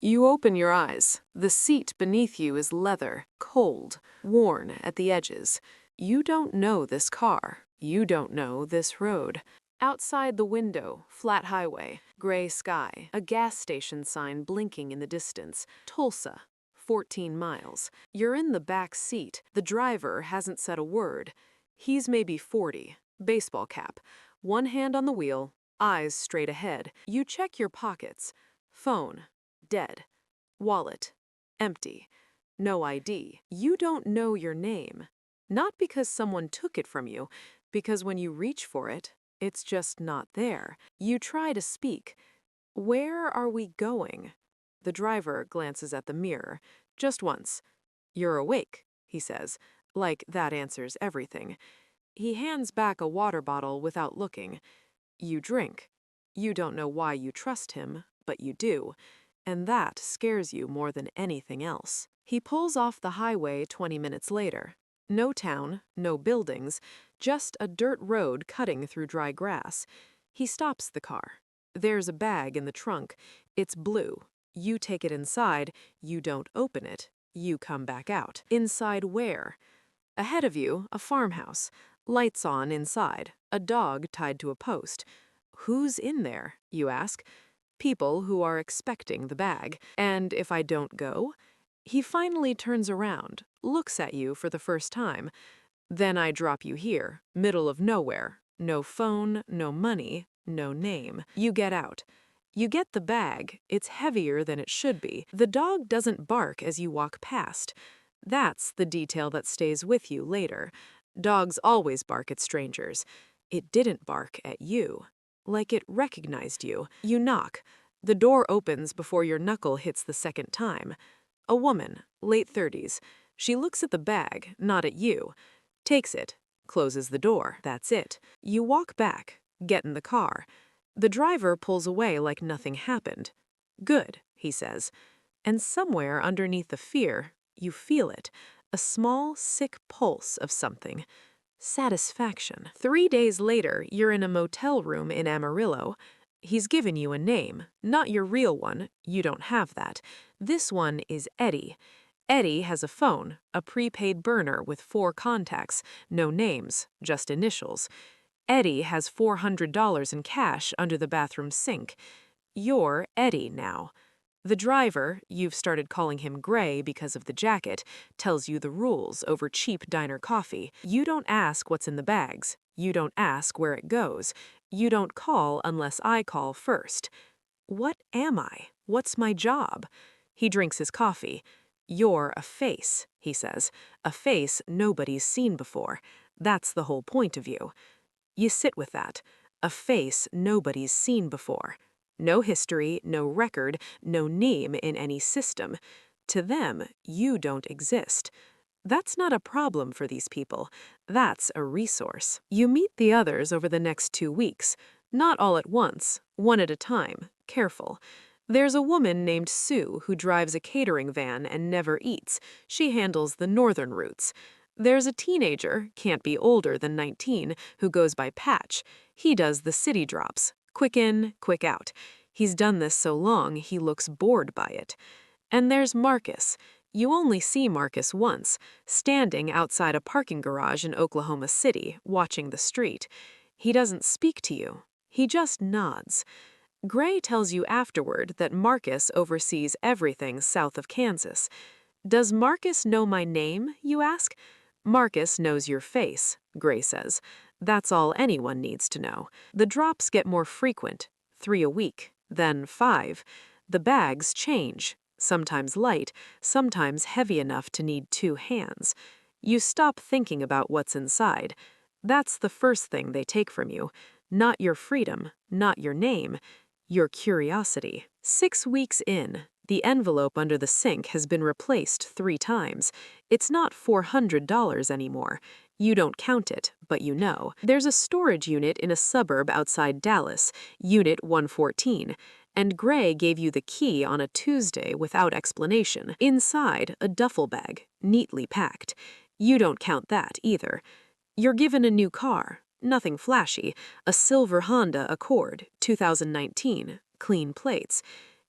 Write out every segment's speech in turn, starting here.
You open your eyes. The seat beneath you is leather, cold, worn at the edges. You don't know this car. You don't know this road. Outside the window, flat highway, gray sky, a gas station sign blinking in the distance. Tulsa, 14 miles. You're in the back seat. The driver hasn't said a word. He's maybe 40, baseball cap, one hand on the wheel, eyes straight ahead. You check your pockets. Phone, dead. Wallet, empty. No ID. You don't know your name. Not because someone took it from you, because when you reach for it, it's just not there. You try to speak. Where are we going? The driver glances at the mirror, just once. You're awake, he says, like that answers everything. He hands back a water bottle without looking. You drink. You don't know why you trust him, but you do. And that scares you more than anything else. He pulls off the highway 20 minutes later. No town, no buildings, just a dirt road cutting through dry grass. He stops the car. There's a bag in the trunk. It's blue. You take it inside. You don't open it. You come back out. Inside where? Ahead of you, a farmhouse. Lights on inside. A dog tied to a post. Who's in there, you ask? People who are expecting the bag. And if I don't go? He finally turns around, looks at you for the first time. Then I drop you here, middle of nowhere. No phone, no money, no name. You get out. You get the bag. It's heavier than it should be. The dog doesn't bark as you walk past. That's the detail that stays with you later. Dogs always bark at strangers. It didn't bark at you. Like it recognized you. You knock. The door opens before your knuckle hits the second time. A woman, late 30s. She looks at the bag, not at you. Takes it. Closes the door. That's it. You walk back. Get in the car. The driver pulls away like nothing happened. Good, he says. And somewhere underneath the fear, you feel it. A small, sick pulse of something. Satisfaction. 3 days later, you're in a motel room in Amarillo. He's given you a name, not your real one. You don't have that. This one is Eddie. Eddie has a phone, a prepaid burner with 4 contacts, no names, just initials. Eddie has $400 in cash under the bathroom sink. You're Eddie now. The driver, you've started calling him Gray because of the jacket, tells you the rules over cheap diner coffee. You don't ask what's in the bags. You don't ask where it goes. You don't call unless I call first. What am I? What's my job? He drinks his coffee. You're a face, he says. A face nobody's seen before. That's the whole point of you. You sit with that. A face nobody's seen before. No history, no record, no name in any system. To them, you don't exist. That's not a problem for these people. That's a resource. You meet the others over the next 2 weeks. Not all at once, one at a time, careful. There's a woman named Sue who drives a catering van and never eats. She handles the northern routes. There's a teenager, can't be older than 19, who goes by Patch. He does the city drops. Quick in, quick out. He's done this so long, he looks bored by it. And there's Marcus. You only see Marcus once, standing outside a parking garage in Oklahoma City, watching the street. He doesn't speak to you. He just nods. Gray tells you afterward that Marcus oversees everything south of Kansas. Does Marcus know my name, you ask? Marcus knows your face, Gray says. That's all anyone needs to know. The drops get more frequent, 3 a week, then 5. The bags change, sometimes light, sometimes heavy enough to need 2 hands. You stop thinking about what's inside. That's the first thing they take from you. Not your freedom, not your name, your curiosity. 6 weeks in, the envelope under the sink has been replaced 3 times. It's not $400 anymore. You don't count it, but you know. There's a storage unit in a suburb outside Dallas, Unit 114, and Gray gave you the key on a Tuesday without explanation. Inside, a duffel bag, neatly packed. You don't count that either. You're given a new car, nothing flashy, a silver Honda Accord, 2019, clean plates.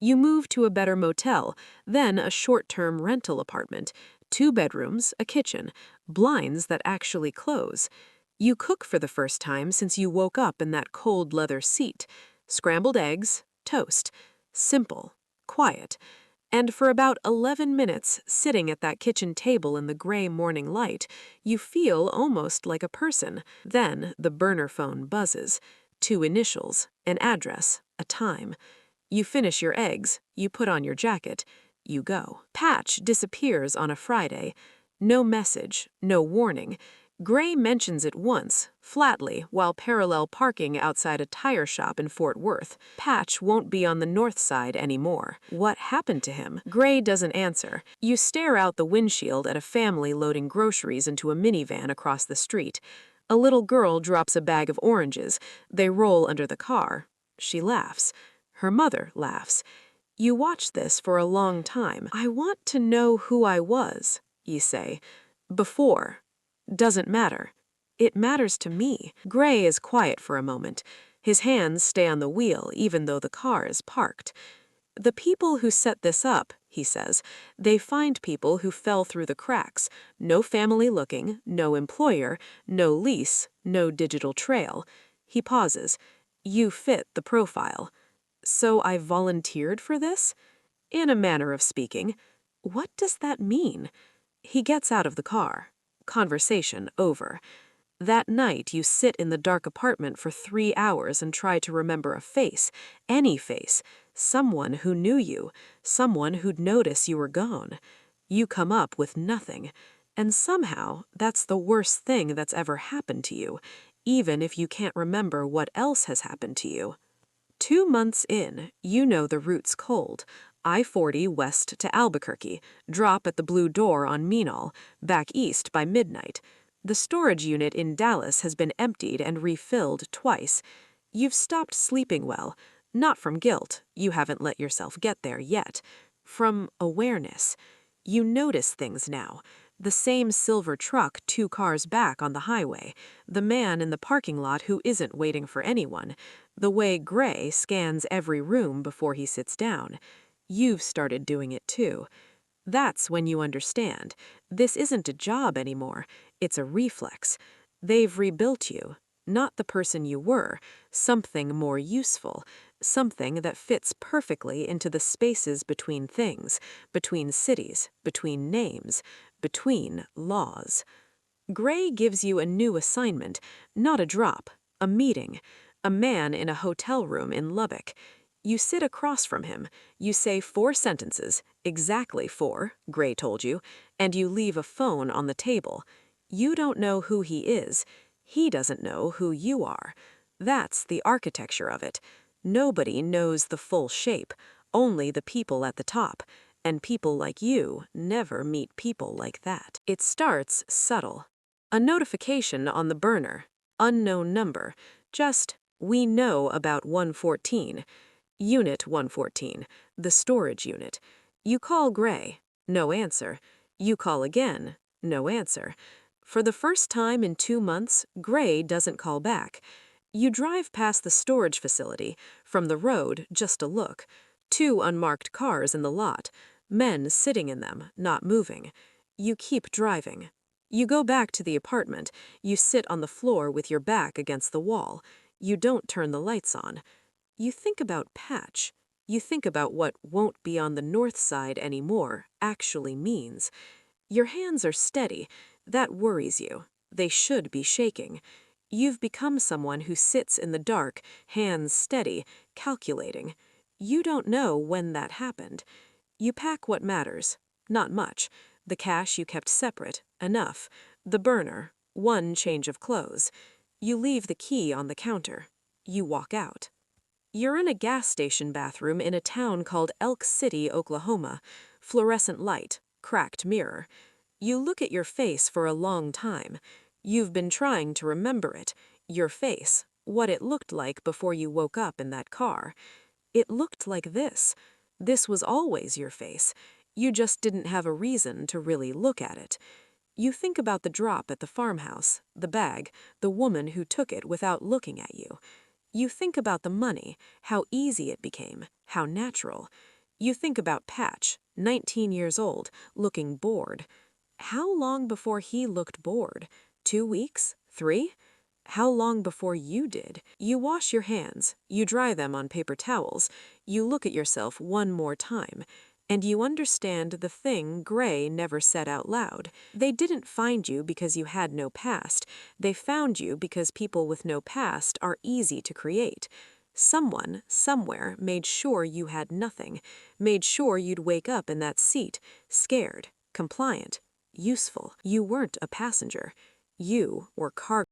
You move to a better motel, then a short-term rental apartment, 2 bedrooms, a kitchen, blinds that actually close. You cook for the first time since you woke up in that cold leather seat. Scrambled eggs, toast. Simple, quiet. And for about 11 minutes, sitting at that kitchen table in the gray morning light, you feel almost like a person. Then the burner phone buzzes. 2 initials, an address, a time. You finish your eggs, you put on your jacket, you go. Patch disappears on a Friday. No message, no warning. Gray mentions it once, flatly, while parallel parking outside a tire shop in Fort Worth. Patch won't be on the north side anymore. What happened to him? Gray doesn't answer. You stare out the windshield at a family loading groceries into a minivan across the street. A little girl drops a bag of oranges. They roll under the car. She laughs. Her mother laughs. You watch this for a long time. I want to know who I was, you say. Before. Doesn't matter. It matters to me. Gray is quiet for a moment. His hands stay on the wheel even though the car is parked. The people who set this up, he says, they find people who fell through the cracks. No family looking, no employer, no lease, no digital trail. He pauses. You fit the profile. So I volunteered for this? In a manner of speaking. What does that mean? He gets out of the car. Conversation over. That night, you sit in the dark apartment for 3 hours and try to remember a face, any face, someone who knew you, someone who'd notice you were gone. You come up with nothing. And somehow, that's the worst thing that's ever happened to you, even if you can't remember what else has happened to you. 2 months in, you know the route's cold. I-40 west to Albuquerque, drop at the Blue Door on Meanall, back east by midnight. The storage unit in Dallas has been emptied and refilled twice. You've stopped sleeping well, not from guilt, you haven't let yourself get there yet. From awareness. You notice things now. The same silver truck 2 cars back on the highway, the man in the parking lot who isn't waiting for anyone, the way Gray scans every room before he sits down. You've started doing it too. That's when you understand. This isn't a job anymore. It's a reflex. They've rebuilt you, not the person you were, something more useful, something that fits perfectly into the spaces between things, between cities, between names, between laws. Gray gives you a new assignment, not a drop, a meeting, a man in a hotel room in Lubbock. You sit across from him, you say 4 sentences, exactly 4, Gray told you, and you leave a phone on the table. You don't know who he is. He doesn't know who you are. That's the architecture of it. Nobody knows the full shape, only the people at the top, and people like you never meet people like that. It starts subtle. A notification on the burner, unknown number, just, we know about 114. Unit 114, the storage unit. You call Gray, no answer. You call again, no answer. For the first time in 2 months, Gray doesn't call back. You drive past the storage facility, from the road, just a look. 2 unmarked cars in the lot, men sitting in them, not moving. You keep driving. You go back to the apartment. You sit on the floor with your back against the wall. You don't turn the lights on. You think about Patch. You think about what won't be on the north side anymore actually means. Your hands are steady. That worries you. They should be shaking. You've become someone who sits in the dark, hands steady, calculating. You don't know when that happened. You pack what matters. Not much. The cash you kept separate, enough. The burner, 1 change of clothes. You leave the key on the counter. You walk out. You're in a gas station bathroom in a town called Elk City, Oklahoma. Fluorescent light, cracked mirror. You look at your face for a long time. You've been trying to remember it. Your face, what it looked like before you woke up in that car. It looked like this. This was always your face. You just didn't have a reason to really look at it. You think about the drop at the farmhouse, the bag, the woman who took it without looking at you. You think about the money, how easy it became, how natural. You think about Patch, 19 years old, looking bored. How long before he looked bored? 2 weeks? 3? How long before you did? You wash your hands, you dry them on paper towels, you look at yourself one more time, and you understand the thing Gray never said out loud. They didn't find you because you had no past. They found you because people with no past are easy to create. Someone, somewhere, made sure you had nothing, made sure you'd wake up in that seat, scared, compliant, useful. You weren't a passenger. You were cargo.